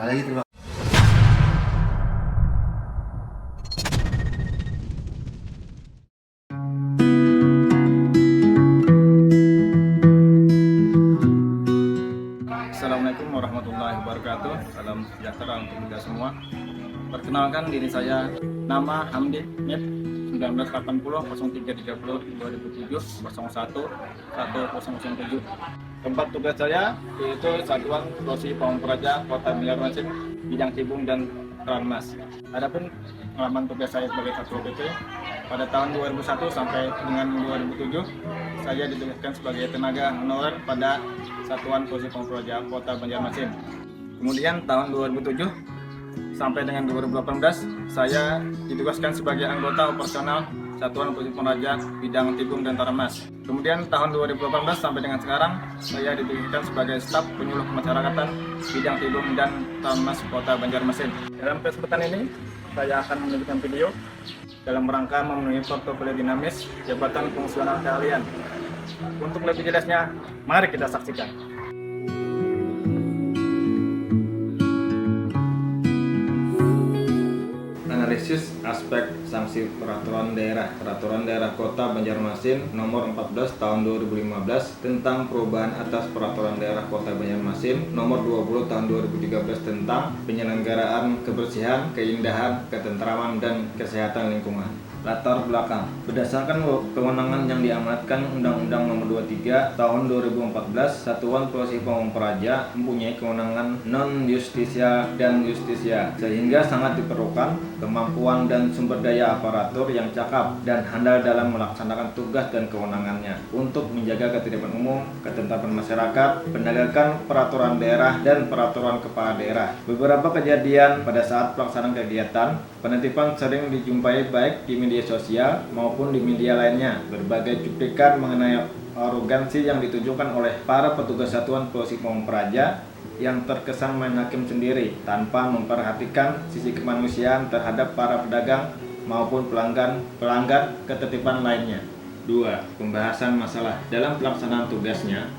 lagi terima. Assalamualaikum warahmatullahi wabarakatuh. Salam sejahtera untuk kita semua. Perkenalkan diri saya, nama Hamdi NIP 1980 0330 2007 01 1007. Tempat tugas saya yaitu Satuan Polisi Pamong Praja Kota Banjarmasin, bidang Cibung dan Tranmas. Adapun pengalaman tugas saya sebagai Satpol PP pada tahun 2001 sampai dengan 2007, saya ditugaskan sebagai tenaga honorer pada Satuan Polisi Pamong Praja Kota Banjarmasin. Kemudian tahun 2007 sampai dengan 2018, saya ditugaskan sebagai anggota operasional Satuan Polisi Pamong Praja bidang Tibung dan Tarmas. Kemudian tahun 2018 sampai dengan sekarang, saya ditugaskan sebagai staf penyuluh kemasyarakatan bidang Tibung dan Tarmas Kota Banjarmasin. Dalam kesempatan ini, saya akan menunjukkan video dalam rangka memenuhi portofolio dinamis jabatan fungsional keahlian. Untuk lebih jelasnya, mari kita saksikan. Analisis aspek sanksi peraturan daerah Kota Banjarmasin nomor 14 tahun 2015 tentang perubahan atas peraturan daerah Kota Banjarmasin nomor 20 tahun 2013 tentang penyelenggaraan kebersihan, keindahan, ketentraman dan kesehatan lingkungan. Latar belakang: berdasarkan kewenangan yang diamanatkan Undang-Undang Nomor 23 Tahun 2014, Satuan Polisi Pamong Praja mempunyai kewenangan non-justisia dan justisia, sehingga sangat diperlukan kemampuan dan sumber daya aparatur yang cakap dan handal dalam melaksanakan tugas dan kewenangannya untuk menjaga ketertiban umum, ketentraman masyarakat, penegakan peraturan daerah dan peraturan kepala daerah. Beberapa kejadian pada saat pelaksanaan kegiatan penertiban sering dijumpai baik di media sosial maupun di media lainnya. Berbagai cuplikan mengenai arogansi yang ditunjukkan oleh para petugas Satuan Polisi Pamong Praja yang terkesan main hakim sendiri tanpa memperhatikan sisi kemanusiaan terhadap para pedagang maupun pelanggan ketertiban lainnya. 2. Pembahasan masalah dalam pelaksanaan tugasnya.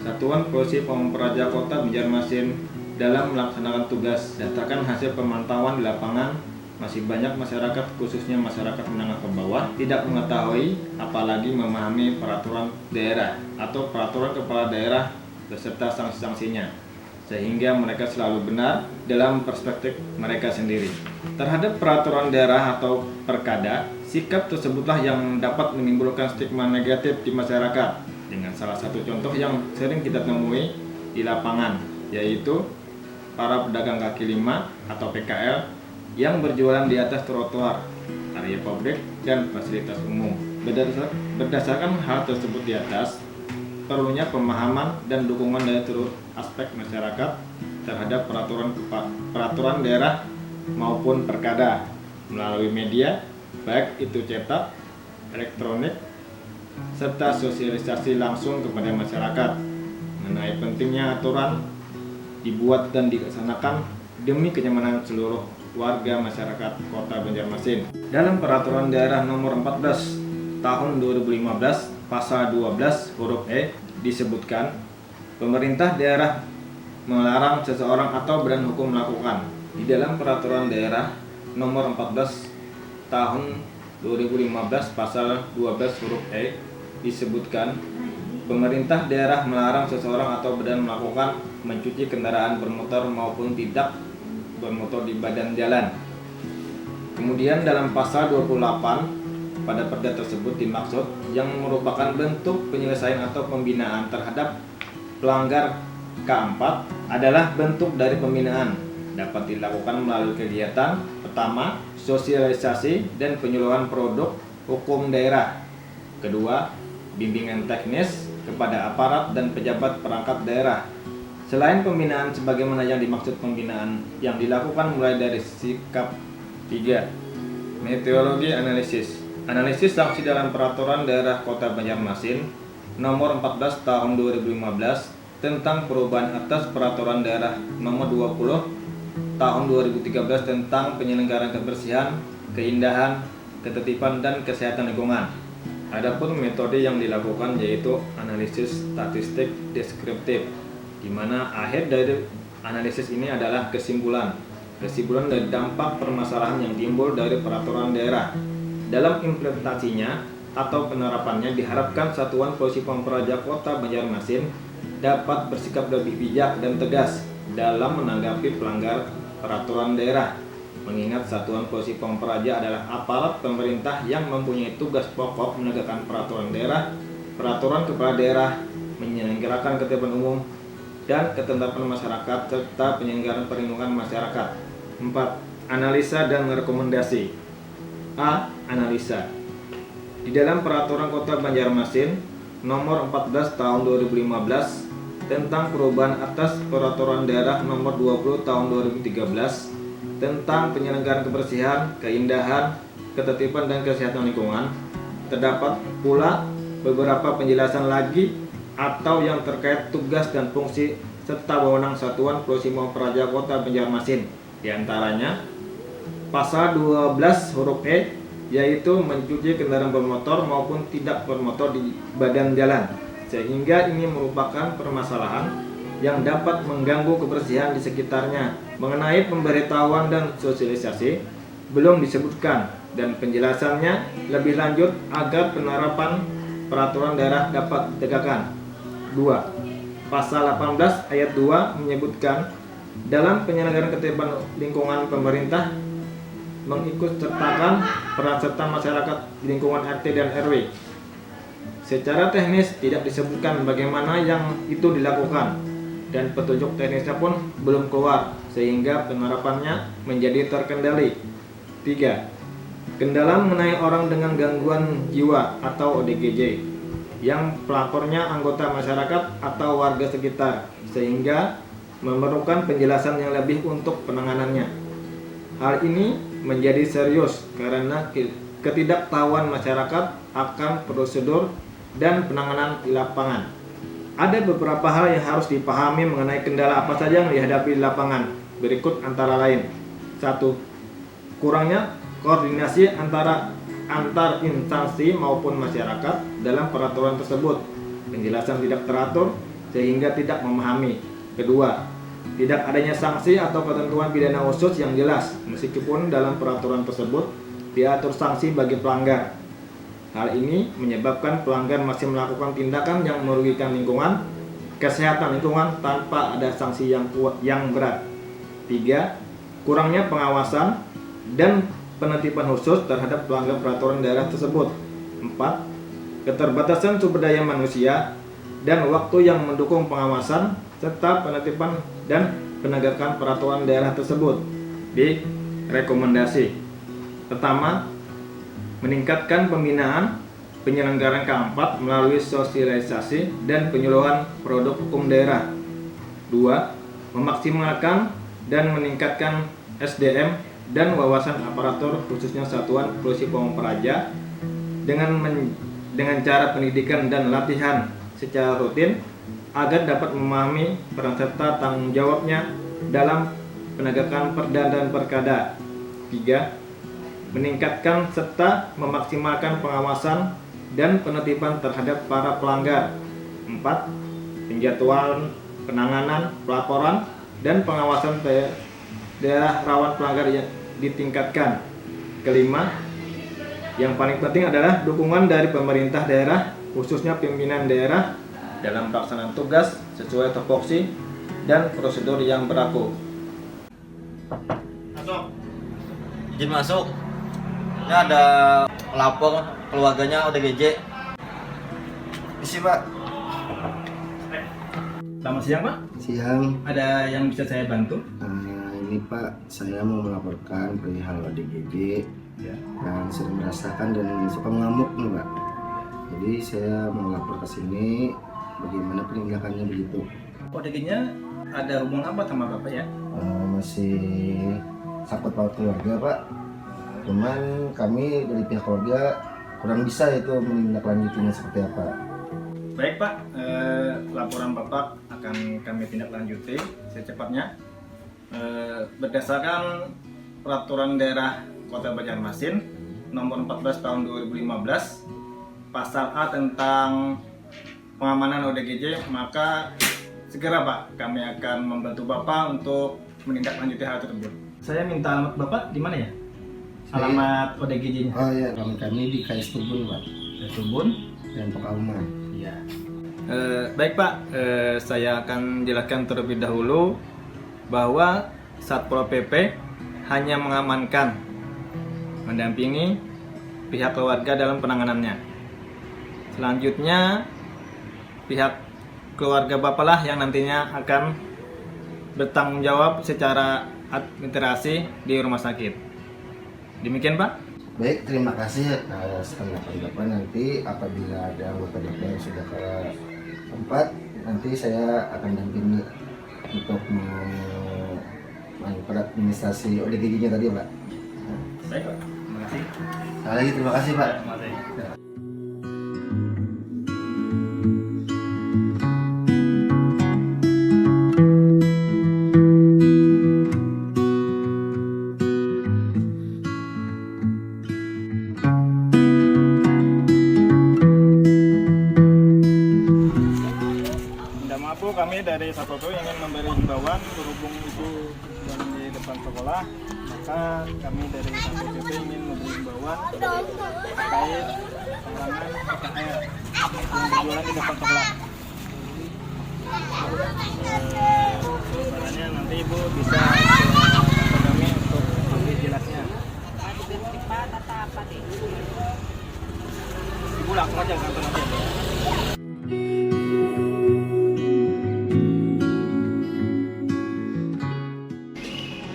Satuan Polisi Pamong Praja Kota Banjarmasin dalam melaksanakan tugas, berdasarkan hasil pemantauan di lapangan, masih banyak masyarakat, khususnya masyarakat menengah ke bawah, tidak mengetahui apalagi memahami peraturan daerah atau peraturan kepala daerah beserta sanksi-sanksinya, sehingga mereka selalu benar dalam perspektif mereka sendiri. Terhadap peraturan daerah atau perkada, sikap tersebutlah yang dapat menimbulkan stigma negatif di masyarakat, dengan salah satu contoh yang sering kita temui di lapangan, yaitu para pedagang kaki lima atau PKL yang berjualan di atas trotoar, area publik, dan fasilitas umum. Berdasarkan hal tersebut di atas, perlunya pemahaman dan dukungan dari seluruh aspek masyarakat terhadap peraturan daerah maupun perkada melalui media, baik itu cetak, elektronik, serta sosialisasi langsung kepada masyarakat mengenai pentingnya aturan dibuat dan dilaksanakan demi kenyamanan seluruh warga masyarakat Kota Banjarmasin. Dalam Peraturan Daerah Nomor 14 Tahun 2015 Pasal 12 huruf E disebutkan, pemerintah daerah melarang seseorang atau badan hukum melakukan. Di dalam Peraturan Daerah Nomor 14 Tahun 2015 Pasal 12 huruf E disebutkan, pemerintah daerah melarang seseorang atau badan melakukan mencuci kendaraan bermotor maupun tidak bermotor di badan jalan. Kemudian dalam pasal 28 pada perda tersebut dimaksud yang merupakan bentuk penyelesaian atau pembinaan terhadap pelanggar K4 adalah bentuk dari pembinaan, dapat dilakukan melalui kegiatan pertama, sosialisasi dan penyuluhan produk hukum daerah. Kedua, bimbingan teknis kepada aparat dan pejabat perangkat daerah. Selain pembinaan sebagaimana yang dimaksud, pembinaan yang dilakukan mulai dari sikap. 3. Meteorologi analisis. Analisis sanksi dalam Peraturan Daerah Kota Banjarmasin Nomor 14 Tahun 2015 tentang perubahan atas Peraturan Daerah Nomor 20 Tahun 2013 tentang penyelenggaraan kebersihan, keindahan, ketertiban dan kesehatan lingkungan. Adapun metode yang dilakukan yaitu analisis statistik deskriptif, di mana akhir dari Analisis ini adalah kesimpulan dari dampak permasalahan yang timbul dari peraturan daerah. Dalam implementasinya atau penerapannya diharapkan Satuan Polisi Pampraja Kota Banjarmasin dapat bersikap lebih bijak dan tegas dalam menanggapi pelanggar peraturan daerah. Mengingat Satuan Polisi Pampraja adalah aparat pemerintah yang mempunyai tugas pokok menegakkan peraturan daerah, peraturan kepala daerah, menyelenggarakan ketertiban umum dan ketentraman masyarakat serta penyelenggaraan perlindungan masyarakat. 4. Analisa dan rekomendasi. A. Analisa. Di dalam Peraturan Kota Banjarmasin Nomor 14 Tahun 2015 tentang perubahan atas Peraturan Daerah Nomor 20 Tahun 2013 tentang penyelenggaraan kebersihan, keindahan, ketertiban dan kesehatan lingkungan, terdapat pula beberapa penjelasan lagi atau yang terkait tugas dan fungsi serta wewenang Satuan Polisi Pampraja Kota Banjarmasin. Di antaranya pasal 12 huruf E, yaitu mencuci kendaraan bermotor maupun tidak bermotor di badan jalan, sehingga ini merupakan permasalahan yang dapat mengganggu kebersihan di sekitarnya. Mengenai pemberitahuan dan sosialisasi belum disebutkan dan penjelasannya lebih lanjut agar penerapan peraturan daerah dapat ditegakkan. 2. Pasal 18 ayat 2 menyebutkan dalam penyelenggaraan ketertiban lingkungan pemerintah mengikut sertakan peran serta masyarakat di lingkungan RT dan RW. Secara teknis tidak disebutkan bagaimana yang itu dilakukan dan petunjuk teknisnya pun belum keluar sehingga penerapannya menjadi terkendali. 3. Kendala mengenai orang dengan gangguan jiwa atau ODGJ yang pelapornya anggota masyarakat atau warga sekitar sehingga memerlukan penjelasan yang lebih untuk penanganannya. Hal ini menjadi serius karena ketidaktahuan masyarakat akan prosedur dan penanganan di lapangan. Ada beberapa hal yang harus dipahami mengenai kendala apa saja yang dihadapi di lapangan. Berikut antara lain. 1. Kurangnya koordinasi antar instansi maupun masyarakat dalam peraturan tersebut. Penjelasan tidak teratur sehingga tidak memahami. Kedua, tidak adanya sanksi atau ketentuan pidana khusus yang jelas meskipun dalam peraturan tersebut diatur sanksi bagi pelanggar. Hal ini menyebabkan pelanggar masih melakukan tindakan yang merugikan lingkungan, kesehatan lingkungan tanpa ada sanksi yang berat. 3. Kurangnya pengawasan dan penertiban khusus terhadap pelanggar peraturan daerah tersebut. 4. Keterbatasan sumber daya manusia dan waktu yang mendukung pengawasan serta penertiban dan penegakan peraturan daerah tersebut. B. Rekomendasi. Pertama, meningkatkan pembinaan penyelenggaraan K4 melalui sosialisasi dan penyuluhan produk hukum daerah. 2. Memaksimalkan dan meningkatkan SDM dan wawasan aparatur khususnya Satuan Polisi Pampraja dengan cara pendidikan dan latihan secara rutin agar dapat memahami peran serta tanggung jawabnya dalam penegakan perda dan perkada. 3. Meningkatkan serta memaksimalkan pengawasan dan penertiban terhadap para pelanggar. 4. Penjadwalan penanganan, pelaporan, dan pengawasan daerah rawan pelanggar yang ditingkatkan. Kelima, yang paling penting adalah dukungan dari pemerintah daerah, khususnya pimpinan daerah dalam pelaksanaan tugas sesuai tupoksi dan prosedur yang berlaku. Masuk. Izin masuk. Ini ada pelapor keluarganya ODGJ. Isi Pak. Selamat siang Pak. Siang. Ada yang bisa saya bantu? Ini Pak, saya mau melaporkan perihal ODGJ Ya. yang sering merasakan dan suka mengamuk nih Pak. Jadi saya mau lapor ke sini bagaimana penindakannya begitu. ODG-nya ada hubungan apa sama Bapak ya? Masih sangkut paut keluarga Pak. Cuman kami dari pihak keluarga kurang bisa itu menindaklanjutinya seperti apa. Baik Pak, laporan Bapak akan kami tindak lanjuti secepatnya. Berdasarkan Peraturan Daerah Kota Banjarmasin Nomor 14 Tahun 2015 Pasal A tentang pengamanan ODGJ, maka segera Pak, kami akan membantu Bapak untuk menindaklanjuti hal tersebut. Saya minta alamat Bapak di mana ya? Alamat ODGJ-nya. Oh iya, kami di KS Tubun Pak, Tubun. dan Pekauman. Iya. Baik Pak, saya akan jelaskan terlebih dahulu bahwa Satpol PP hanya mengamankan, mendampingi pihak keluarga dalam penanganannya. Selanjutnya pihak keluarga Bapak lah yang nantinya akan bertanggung jawab secara administrasi di rumah sakit. Demikian Pak. Baik, terima kasih atas tanggapan Bapak. Nanti apabila ada anggota DPR yang sudah ke tempat, nanti saya akan dampingi untuk administrasi ODGJ-nya tadi Pak. Baik Pak, terima kasih. Sekali lagi terima kasih Pak. Terima kasih. Minta maaf Bu, kami dari Satpol PP ingin memberi himbauan berhubung itu sedang di depan sekolah, maka kami dari Satpol PP ingin memberi himbauan terkait pelarangan ikan air yang berjualan di depan sekolah. Sebenarnya nanti Ibu bisa ke kami untuk lebih jelasnya. Ibu langsung aja ke kantor nanti.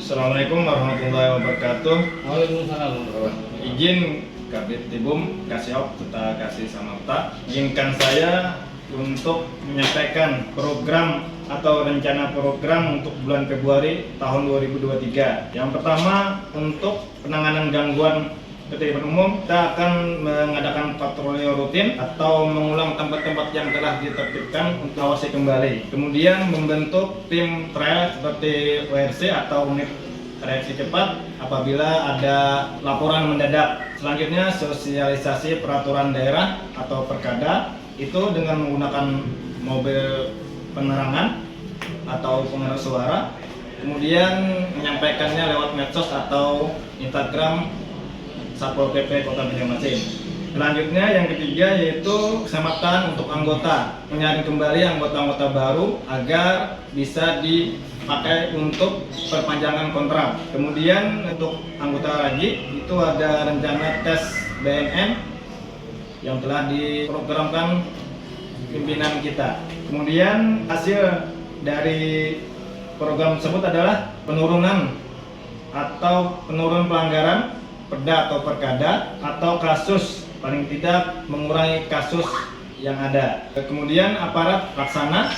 Assalamualaikum warahmatullahi wabarakatuh. Waalaikumsalam. Izin Kabid Tibum Kasiop serta Kasih Samapta, izinkan saya untuk menyampaikan program atau rencana program untuk bulan Februari tahun 2023. Yang pertama, untuk penanganan gangguan ketertiban umum, kita akan mengadakan patroli rutin atau mengulang tempat-tempat yang telah ditertibkan untuk awasi kembali. Kemudian membentuk tim trial seperti WRC atau unit reaksi cepat apabila ada laporan mendadak. Selanjutnya sosialisasi peraturan daerah atau perkada itu dengan menggunakan mobil penerangan atau pengeras suara, kemudian menyampaikannya lewat medsos atau Instagram Satpol PP Kota Banjarmasin. Selanjutnya yang ketiga yaitu keselamatan untuk anggota, menyaring kembali anggota-anggota baru agar bisa dipakai untuk perpanjangan kontrak. Kemudian untuk anggota lagi itu ada rencana tes BNN yang telah diprogramkan pimpinan kita. Kemudian hasil dari program tersebut adalah penurunan atau penurunan pelanggaran perda atau perkada atau kasus, paling tidak mengurangi kasus yang ada. Kemudian aparat pelaksana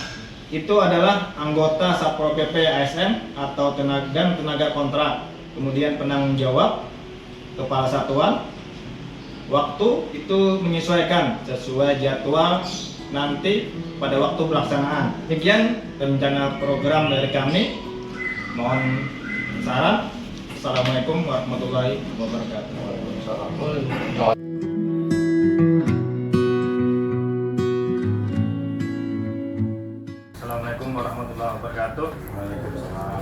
itu adalah anggota Satpol PP ASN atau tenaga kontrak. Kemudian penanggung jawab, kepala satuan, waktu itu menyesuaikan sesuai jadwal nanti pada waktu pelaksanaan. Demikian rencana program dari kami. Mohon saran. Assalamualaikum warahmatullahi wabarakatuh. Assalamualaikum warahmatullahi wabarakatuh.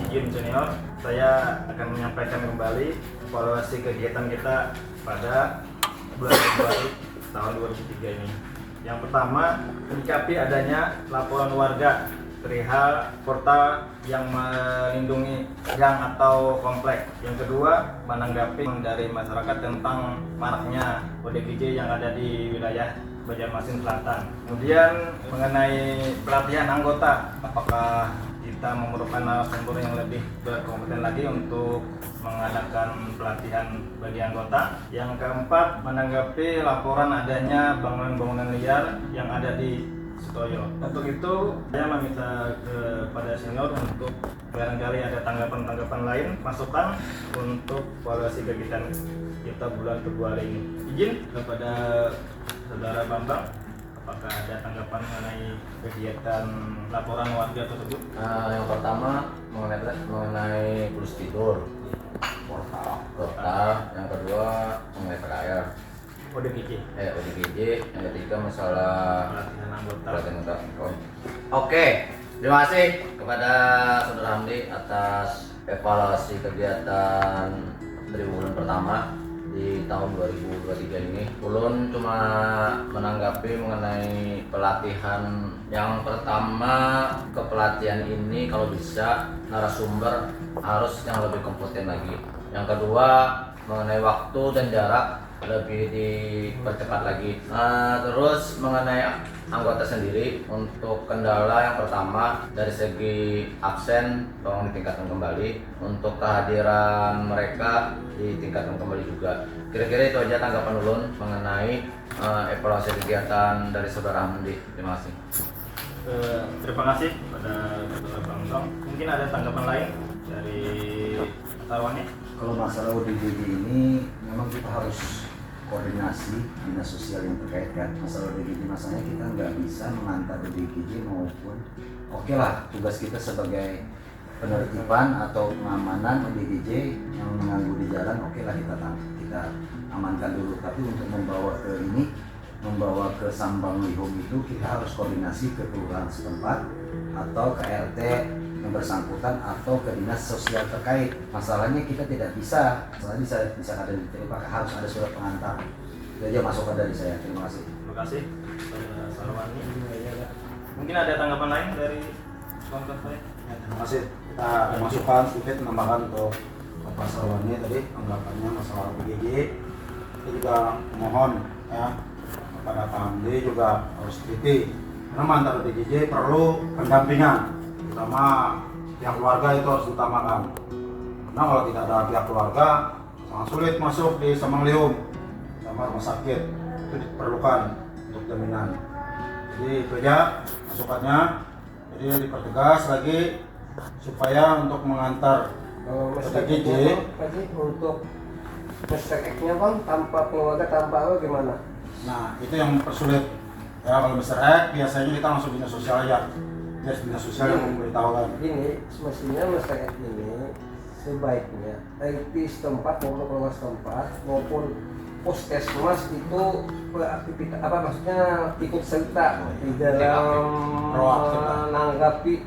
Izin senior, saya akan menyampaikan kembali evaluasi kegiatan kita pada bulan Februari tahun 2003 ini. Yang pertama, menyikapi adanya laporan warga perihal portal yang melindungi gang atau komplek. Yang kedua, menanggapi dari masyarakat tentang maraknya ODGJ yang ada di wilayah Banjarmasin Selatan. Kemudian mengenai pelatihan anggota, apakah kita memerlukan narasumber yang lebih berkompeten lagi untuk mengadakan pelatihan bagi anggota. Yang keempat, menanggapi laporan adanya bangunan-bangunan liar yang ada di Sutoyo. Untuk itu, saya meminta kepada senior untuk barangkali ada tanggapan-tanggapan lain, masukan untuk evaluasi kegiatan kita bulan Februari ini. Izin kepada Saudara Bambang, apakah ada tanggapan mengenai kegiatan laporan warga tersebut? Yang pertama mengenai kursi tidur, portal. Yang kedua mengenai PKR. ODGJ. ODGJ. Yang ketiga masalah Pelatihan anggota. pelatihan anggota. Oke, Terima kasih kepada Saudara Hamdi atas evaluasi kegiatan triwulan pertama di tahun 2023 ini. Ulun cuma menanggapi mengenai pelatihan yang pertama. Kepelatihan ini kalau bisa narasumber harus yang lebih kompeten lagi. Yang kedua mengenai waktu dan jarak lebih dipercepat lagi. Terus mengenai anggota sendiri, untuk kendala yang pertama dari segi absen tolong ditingkatkan kembali, untuk kehadiran mereka ditingkatkan kembali juga. Kira-kira itu aja tanggapan ulun mengenai evaluasi kegiatan dari Saudara Hamdi. Terima kasih. Terima kasih pada Dr. Bang. Mungkin ada tanggapan lain dari taruhannya? Kalau masalah ODGJ ini memang kita harus koordinasi dinas sosial yang terkait kan. Masalah ODGJ masalahnya kita nggak bisa mengantar ODGJ maupun oke lah tugas kita sebagai penertiban atau pengamanan ODGJ yang mengganggu di jalan, oke lah kita amankan dulu. Tapi untuk membawa ke Sambang Lihum itu kita harus koordinasi ke kelurahan setempat atau ke RT yang bersangkutan atau ke dinas sosial terkait. Masalahnya kita tidak bisa, bisa ada diterima, harus ada surat pengantar. Itu aja masukan dari saya. Terima kasih. Terima kasih Salwani. Mungkin ada tanggapan lain dari kawan-kawan saya? Ya, terima kasih. Kita ada masukan sedikit menambahkan untuk Bapak Salwani tadi anggapannya masalah ODGJ. Kita juga mohon ya kepada Pak Hamdi juga harus teliti karena mantan ODGJ perlu pendampingan, terutama pihak keluarga itu harus diutamakan. Karena kalau tidak ada pihak keluarga sangat sulit masuk di Sambang Lihum sama rumah sakit, itu diperlukan untuk jaminan. Jadi itu aja masukannya. Jadi dipertegas lagi supaya untuk mengantar ODGJ untuk Mr. X-nya Bang, tanpa keluarga, tanpa apa gimana? nah itu yang mempersulit ya. Kalau Mr. X biasanya kita langsung dinas sosial aja, biar dinas sosial yang memberitahukan. Ini semestinya Mr. X ini sebaiknya IT setempat maupun keluarga setempat maupun puskesmas itu beraktivitas apa maksudnya ikut serta di dalam menanggapi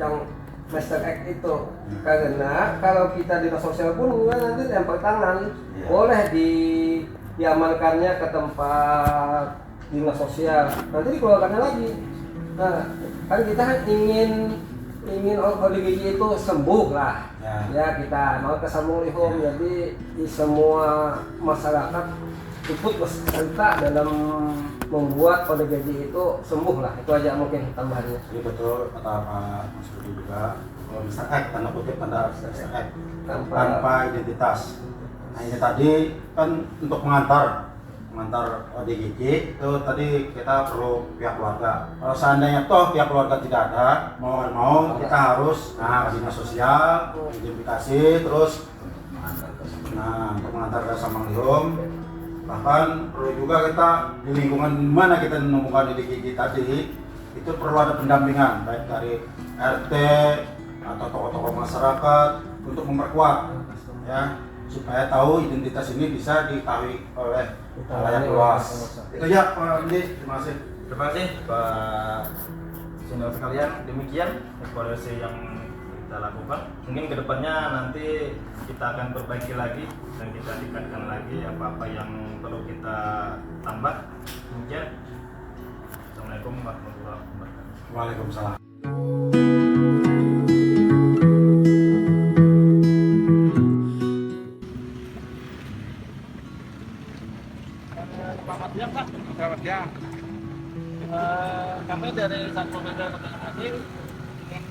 yang Mr. X itu. Karena kalau kita di dinas sosial pun nanti lempar tangan, boleh diamankannya ke tempat dinas sosial, nanti dikeluarkannya lagi. Nah, kan kita ingin ODGJ itu sembuh lah. Ya kita mau ke Sambang Lihum, jadi di semua masyarakat ikut serta dalam membuat ODGJ itu sembuh lah. Itu aja mungkin tambahannya. Jadi betul kata Pak Mas Budi juga, kalau Mr. X tanda kutip tanda Mr. X tanpa identitas. Nah ini tadi kan untuk mengantar ODGJ itu tadi kita perlu pihak keluarga. Kalau seandainya toh pihak keluarga tidak ada, mau kita harus ke dinas sosial, identifikasi terus untuk mengantar ke Sambang Lihum. Bahkan perlu juga kita di lingkungan mana kita menemukan ODGJ tadi itu perlu ada pendampingan baik dari RT atau tokoh-tokoh masyarakat untuk memperkuat ya, supaya tahu identitas ini bisa diketahui oleh halayak luas. Itu aja Pak Hamdi, terima kasih. Terima kasih Pak senior sekalian. Demikian evaluasi yang kita lakukan. Mungkin kedepannya nanti kita akan perbaiki lagi dan kita tingkatkan lagi apa-apa yang perlu kita tambah. Demikian. Assalamualaikum warahmatullahi wabarakatuh. Waalaikumsalam. Selamat siang. Kami dari Satpol PP Kota Masing ingin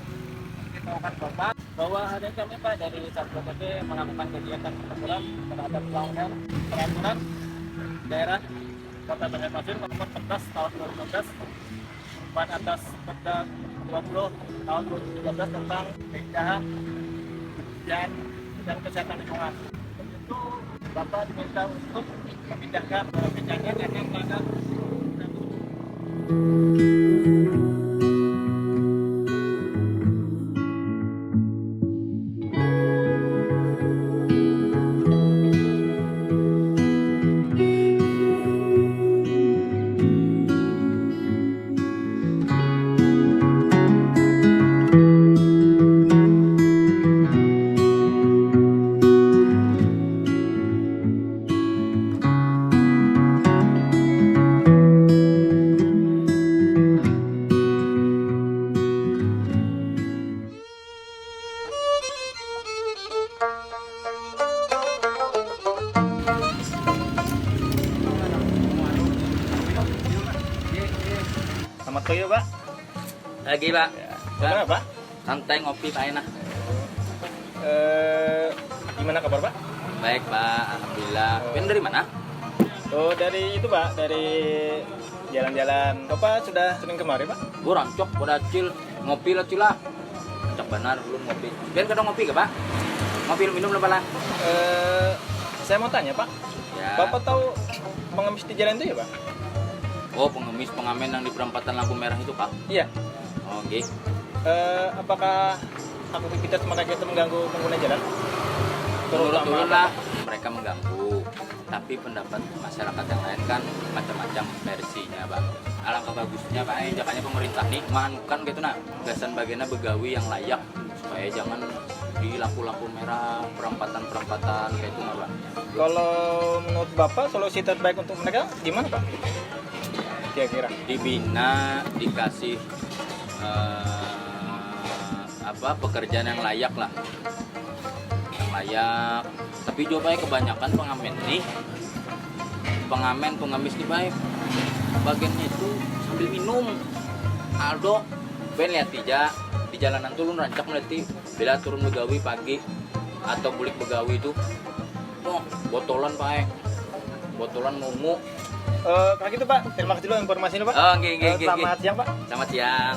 memberitahukan Bapak bahwa hari ini kami Pak dari Satpol PP melakukan kegiatan pengaturan terhadap pelanggaran peraturan daerah Kota Banjarmasin nomor 14 tahun 2015 atas Perda 20 tahun 2013 tentang pencegahan dan kesehatan lingkungan. Itu Bapak diminta untuk memindahkan kejadian yang melanggar. pagi Pak. Lagi Pak. Gimana Pak? Santai ngopi Pak enak. Gimana kabar Pak? Baik Pak, alhamdulillah. Ben dari mana? Oh dari itu Pak, dari jalan-jalan. Bapak sudah sering kemari Pak? Gue rancok, gue acil, ngopi lah cila. Rancok benar belum ngopi. Ben kadang ngopi gak Pak? Ngopi minum lah lah. Saya mau tanya Pak, Ya. Bapak tahu pengemis di jalan itu ya Pak? Oh pengemis pengamen yang di perempatan lampu merah itu Pak? Iya. Oh oke. Apakah aktivitas mereka itu mengganggu pengguna jalan? Turun lah. Mereka mengganggu. Tapi pendapat masyarakat yang lain kan macam-macam versinya Pak. Alangkah bagusnya Pak, jangannya pemerintah nih manukan gitu nah. Gasan bagiannya begawi yang layak supaya jangan di lampu-lampu merah perempatan kayak itu nah Pak. Kalau menurut Bapak solusi terbaik untuk mereka gimana Pak? Kira-kira? Dibina, dikasih pekerjaan yang layak lah, yang layak. Tapi coba kebanyakan pengemis nih baik bagiannya itu sambil minum. Aldo ben lihat di jalanan turun rancak meleti bila turun begawi pagi atau bulik begawi itu botolan Pak, botolan ngungu. Kalau gitu Pak, terima kasih dulu informasinya Pak. Oh, nggih. Selamat siang Pak. Selamat siang.